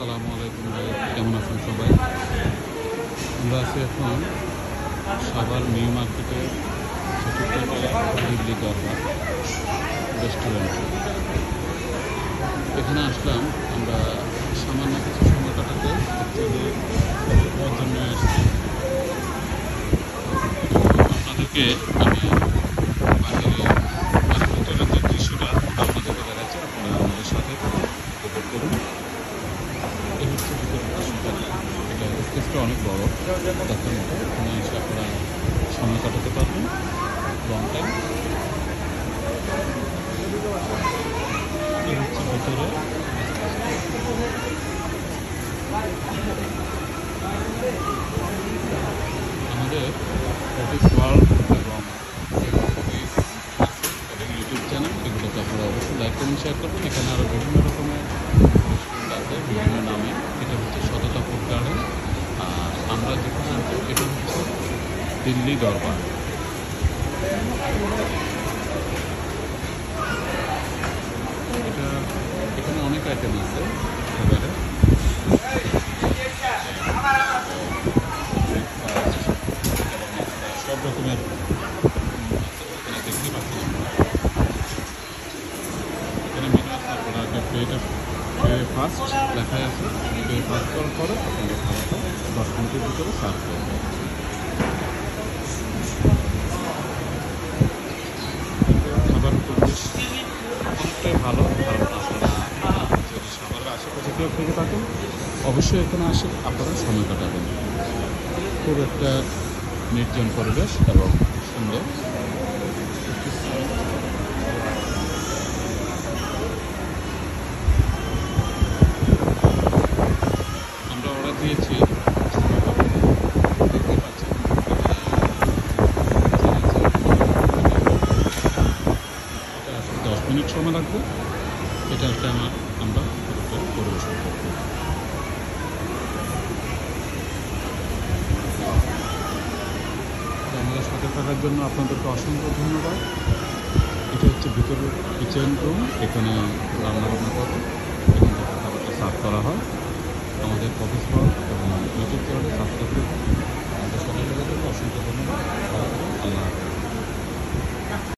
আসসালামু আলাইকুম ভাই, কেমন আছেন সবাই? আমরা আছি এখন সাভার নিউ মার্কেটে চতুর্থ তলায় দিল্লি দরবার রেস্টুরেন্টে। এখানে আসলাম আমরা সামান্য কিছু সময় কাটাতে, অ্যাকচুয়ালি খাওয়ার জন্য এসেছি। আপনাদেরকে আমি বাহিরে বাড়ির ভিতরের যে দৃশ্যটা আপনাদেরকে দেখাচ্ছি, আপনারা আমাদের সাথে উপভোগ করুন। এই হচ্ছে ভিতরের দৃশ্যটা। এটা স্পেসটা অনেক বড়, দেখার মতো। এখানে এসে আপনারা সময় কাটাতে পারবেন লং টাইম। এই হচ্ছে ভিতরে আমাদের অফিস ওয়ার্ল্ড এবং ইউটিউব চ্যানেল, এগুলোকে আপনারা অবশ্যই লাইক করুন, শেয়ার করবেন। এখানে আরও বিভিন্ন রকমের রেস্টুরেন্ট আছে বিভিন্ন নামে। এটা হচ্ছে সততা ফুড গার্ডেন। আর আমরা যেখানে আছি এটা হচ্ছে দিল্লি দরবার। এটা এখানে অনেক আইটেম আছে খাবারে, সব রকমের এখানে দেখতে পাচ্ছি আমরা। এখানে মেনু আছে, আপনারা পে ফার্স্ট লেখাই আছে। পে ফার্স্ট করার পরে আপনাদের খাবারটা 10 মিনিটের ভিতরে সার্ভ করবে। খাবার পরিবেশ অনেকটাই ভালো। কারণ আপনারা যদি সাভারের আশেপাশে কেউ থেকে থাকেন, অবশ্যই এখানে আসে আপনারা সময় কাটাবেন। খুব একটা নির্জন পরিবেশ এবং সুন্দর। আমরা অর্ডার দিয়েছি, দেখতে পাচ্ছেন 10 মিনিট সময় লাগবে। এটা একটা আমরা পরিবেশন করবো। আমাদের সাথে থাকার জন্য আপনাদেরকে অসংখ্য ধন্যবাদ। এটা হচ্ছে ভিতরের কিচেন রুম, এখানে রান্নাবান্না করে এখান থেকে খাবারটা সার্ভ করা হয়। আমাদের অফিস ওয়ার্ক এবং ইউটিউব চ্যানেলে সাবস্ক্রাইব করুন। আমাদের সাথে থাকার জন্য অসংখ্য ধন্যবাদ। আল্লাহ হাফেজ।